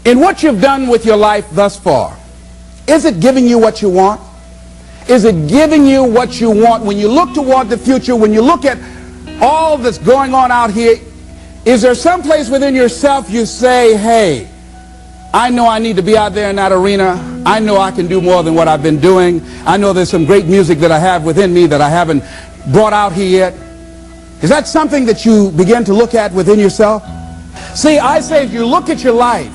In what you've done with your life thus far, is it giving you what you want? Is it giving you what you want? When you look toward the future, when you look at all that's going on out here, is there some place within yourself you say, hey, I know I need to be out there in that arena. I know I can do more than what I've been doing. I know there's some great music that I have within me that I haven't brought out here yet. Is that something that you begin to look at within yourself? See, I say if you look at your life,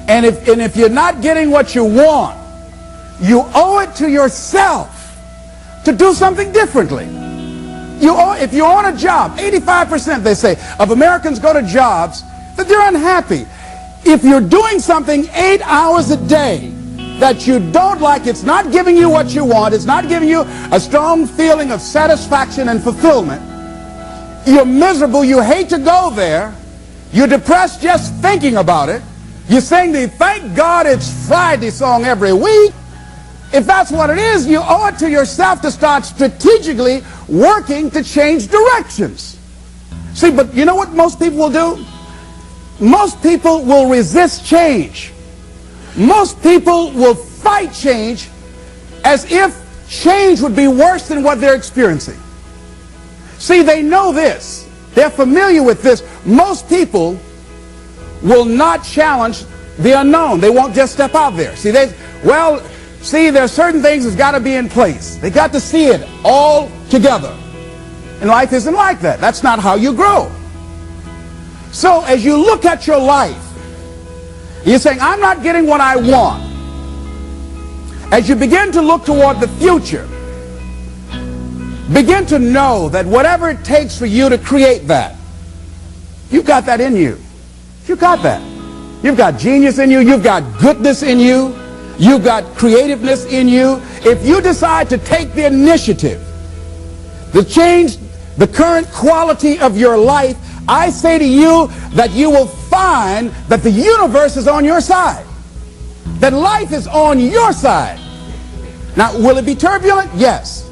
and if you're not getting what you want, you owe it to yourself to do something differently. If you're on a job, 85% they say of Americans go to jobs that they're unhappy. If you're doing something 8 hours a day that you don't like, it's not giving you what you want, it's not giving you a strong feeling of satisfaction and fulfillment, you're miserable, you hate to go there, you're depressed just thinking about it, you sing the "Thank God It's Friday" song every week. If that's what it is, you owe it to yourself to start strategically working to change directions. See, but you know what most people will do? Most people will resist change. Most people will fight change as if change would be worse than what they're experiencing. See, they know this. They're familiar with this. Most people will not challenge the unknown. They won't just step out there. See, there's certain things that's got to be in place. They got to see it all together. And life isn't like that. That's not how you grow. So as you look at your life, you're saying, I'm not getting what I want. As you begin to look toward the future, begin to know that whatever it takes for you to create that, you've got that in you. You've got that. You've got genius in you. You've got goodness in you. You've got creativeness in you. If you decide to take the initiative to change the current quality of your life, I say to you that you will find that the universe is on your side. That life is on your side. Now, will it be turbulent? Yes.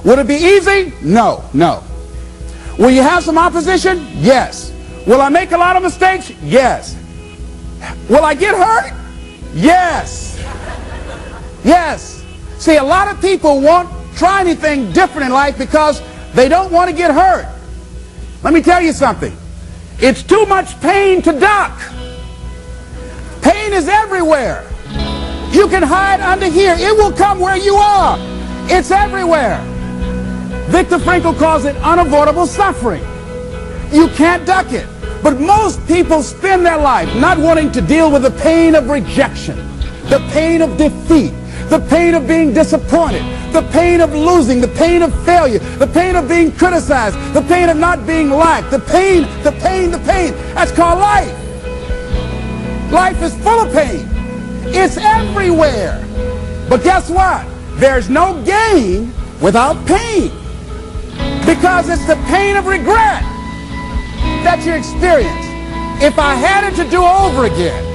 Will it be easy? No, no. Will you have some opposition? Yes. Will I make a lot of mistakes? Yes. Will I get hurt? Yes. Yes. See, a lot of people won't try anything different in life because they don't want to get hurt. Let me tell you something. It's too much pain to duck. Pain is everywhere. You can hide under here. It will come where you are. It's everywhere. Viktor Frankl calls it unavoidable suffering. You can't duck it. But most people spend their life not wanting to deal with the pain of rejection, the pain of defeat, the pain of being disappointed, the pain of losing, the pain of failure, the pain of being criticized, the pain of not being liked, the pain. That's called life. Life is full of pain. It's everywhere. But guess what? There's no gain without pain. Because it's the pain of regret that you experience. If I had it to do over again,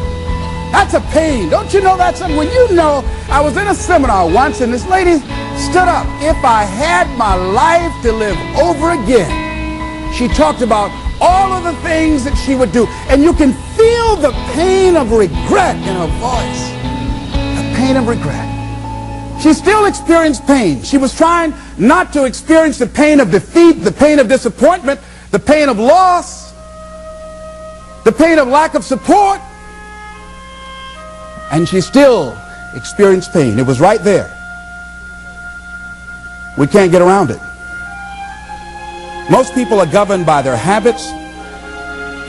that's a pain. Don't you know that's something? When you know, I was in a seminar once and this lady stood up. If I had my life to live over again, she talked about all of the things that she would do. And you can feel the pain of regret in her voice. The pain of regret. She still experienced pain. She was trying not to experience the pain of defeat, the pain of disappointment, the pain of loss, the pain of lack of support. And she still experienced pain. It was right there. We can't get around it. Most people are governed by their habits,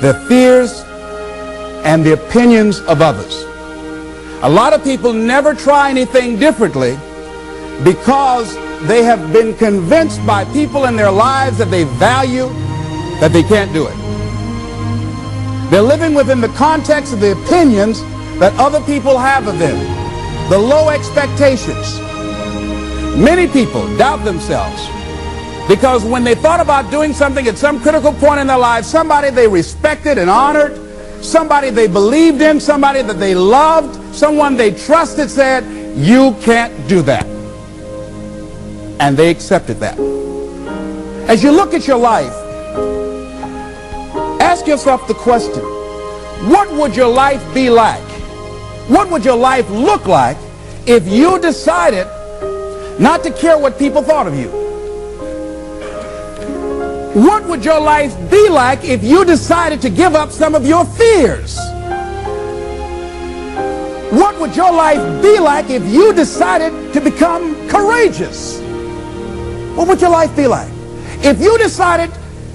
their fears, and the opinions of others. A lot of people never try anything differently because they have been convinced by people in their lives that they value that they can't do it. They're living within the context of the opinions that other people have of them, the low expectations. Many people doubt themselves because when they thought about doing something at some critical point in their lives, somebody they respected and honored, somebody they believed in, somebody that they loved, someone they trusted said, you can't do that. And they accepted that. As you look at your life, ask yourself the question, What would your life be like? What would your life look like if you decided not to care what people thought of you? What would your life be like if you decided to give up some of your fears? What would your life be like if you decided to become courageous? What would your life be like? If you decided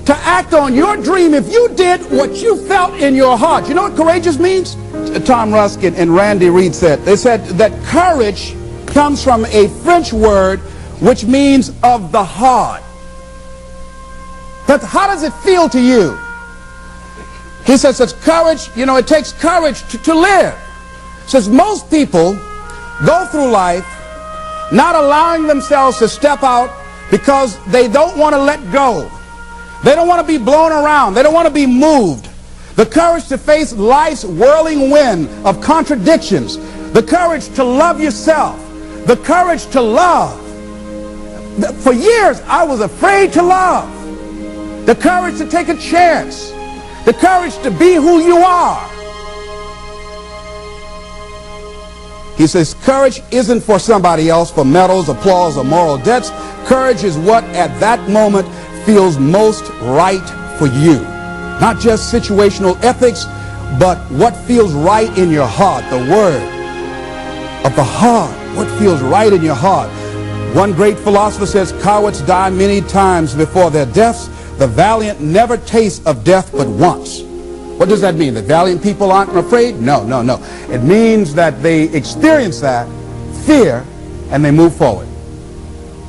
to act on your dream, if you did what you felt in your heart. You know what courageous means? Tom Rusk and Randy Reed said. They said that courage comes from a French word which means of the heart. But how does it feel to you? He says it's courage, you know, it takes courage to live. Says most people go through life not allowing themselves to step out because they don't want to let go. They don't want to be blown around. They don't want to be moved. The courage to face life's whirling wind of contradictions. The courage to love yourself. The courage to love. For years, I was afraid to love. The courage to take a chance. The courage to be who you are. He says courage isn't for somebody else, for medals, applause, or moral debts. Courage is what at that moment feels most right for you. Not just situational ethics, but what feels right in your heart. The word of the heart. What feels right in your heart. One great philosopher says, cowards die many times before their deaths. The valiant never taste of death but once. What does that mean? That valiant people aren't afraid? No, no, no. It means that they experience that fear and they move forward.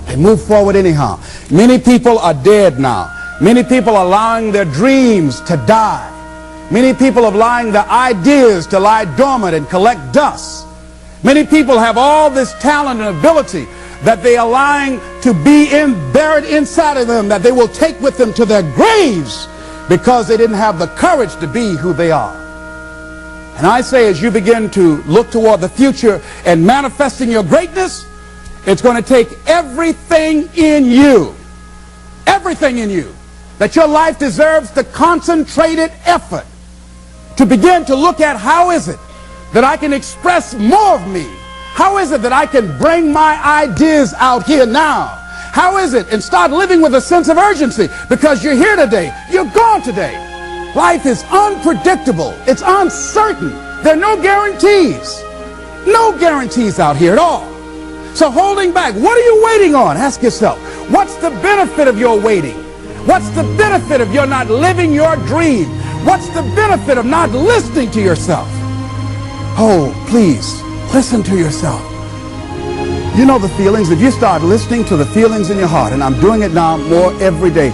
They move forward anyhow. Many people are dead now. Many people are allowing their dreams to die. Many people are allowing their ideas to lie dormant and collect dust. Many people have all this talent and ability that they are allowing to be buried inside of them, that they will take with them to their graves because they didn't have the courage to be who they are. And I say, as you begin to look toward the future and manifesting your greatness, it's going to take everything in you, that your life deserves the concentrated effort to begin to look at how is it that I can express more of me? How is it that I can bring my ideas out here now? How is it? And start living with a sense of urgency, because you're here today, you're gone today. Life is unpredictable. It's uncertain. There are no guarantees. No guarantees out here at all. So holding back, what are you waiting on? Ask yourself, what's the benefit of your waiting? What's the benefit of your not living your dream? What's the benefit of not listening to yourself? Oh, please, listen to yourself. You know the feelings. If you start listening to the feelings in your heart, and I'm doing it now more every day,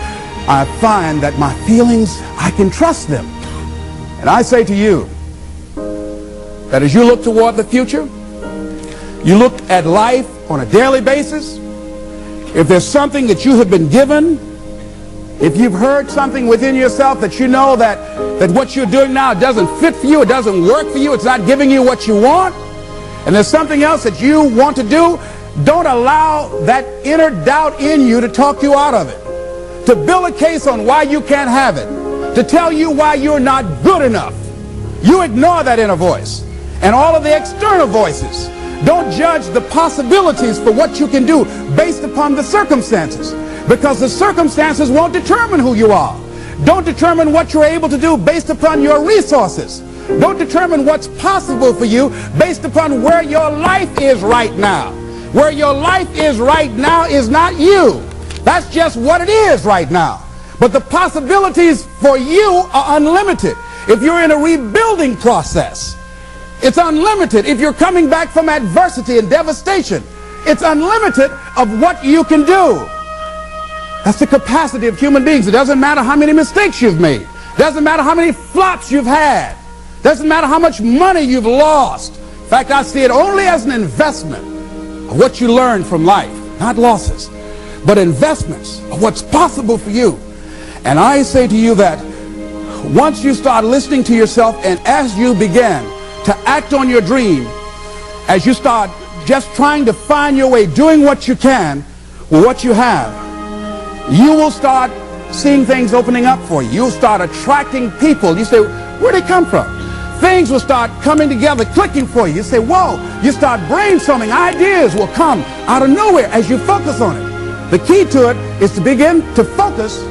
I find that my feelings, I can trust them. And I say to you that as you look toward the future, you look at life on a daily basis, if there's something that you have been given, if you've heard something within yourself that you know that what you're doing now doesn't fit for you, it doesn't work for you, it's not giving you what you want, and there's something else that you want to do, don't allow that inner doubt in you to talk you out of it, to build a case on why you can't have it, to tell you why you're not good enough. You ignore that inner voice and all of the external voices. Don't judge the possibilities for what you can do based upon the circumstances, because the circumstances won't determine who you are. Don't determine what you're able to do based upon your resources. Don't determine what's possible for you based upon where your life is right now. Where your life is right now is not you. That's just what it is right now. But the possibilities for you are unlimited. If you're in a rebuilding process, it's unlimited. If you're coming back from adversity and devastation, it's unlimited of what you can do. That's the capacity of human beings. It doesn't matter how many mistakes you've made. It doesn't matter how many flops you've had. It doesn't matter how much money you've lost. In fact, I see it only as an investment of what you learn from life. Not losses, but investments of what's possible for you. And I say to you that once you start listening to yourself, and as you begin to act on your dream, as you start just trying to find your way, doing what you can with what you have, you will start seeing things opening up for you. You'll start attracting people. You say, where'd they come from? things will start coming together, clicking for you. You say, whoa, you start brainstorming. Ideas will come out of nowhere as you focus on it. The key to it is to begin to focus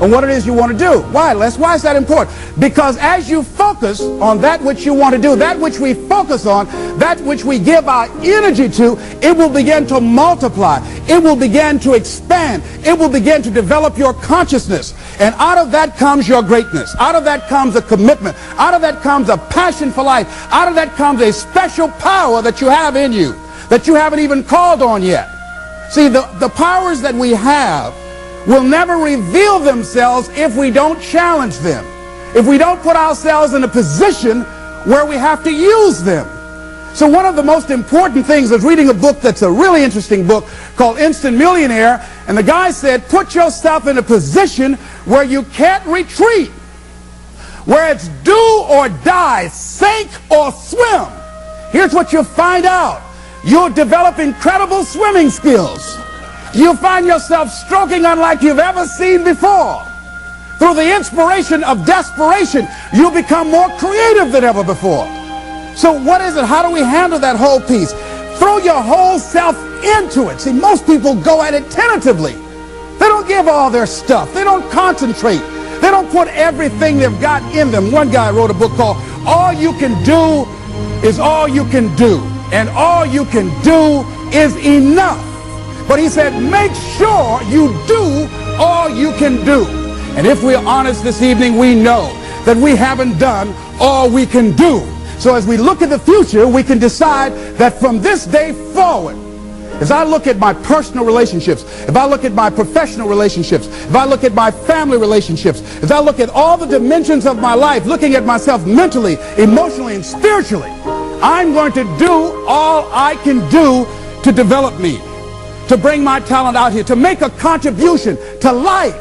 on what it is you want to do. Why, Les? Why is that important? Because as you focus on that which you want to do, that which we focus on, that which we give our energy to, it will begin to multiply. It will begin to expand. It will begin to develop your consciousness. And out of that comes your greatness. Out of that comes a commitment. Out of that comes a passion for life. Out of that comes a special power that you have in you that you haven't even called on yet. See, the powers that we have will never reveal themselves if we don't challenge them, if we don't put ourselves in a position where we have to use them. So one of the most important things is reading a book that's a really interesting book called Instant Millionaire, and the guy said, put yourself in a position where you can't retreat, where it's do or die, sink or swim. Here's what you'll find out. You'll develop incredible swimming skills. You'll find yourself stroking unlike you've ever seen before. Through the inspiration of desperation, you'll become more creative than ever before. So what is it? How do we handle that whole piece? Throw your whole self into it. See, most people go at it tentatively. They don't give all their stuff. They don't concentrate. They don't put everything they've got in them. One guy wrote a book called All You Can Do Is All You Can Do. And all you can do is enough. But he said, make sure you do all you can do. And if we're honest this evening, we know that we haven't done all we can do. So as we look at the future, we can decide that from this day forward, as I look at my personal relationships, if I look at my professional relationships, if I look at my family relationships, if I look at all the dimensions of my life, looking at myself mentally, emotionally, and spiritually, I'm going to do all I can do to develop me, to bring my talent out here, to make a contribution to life.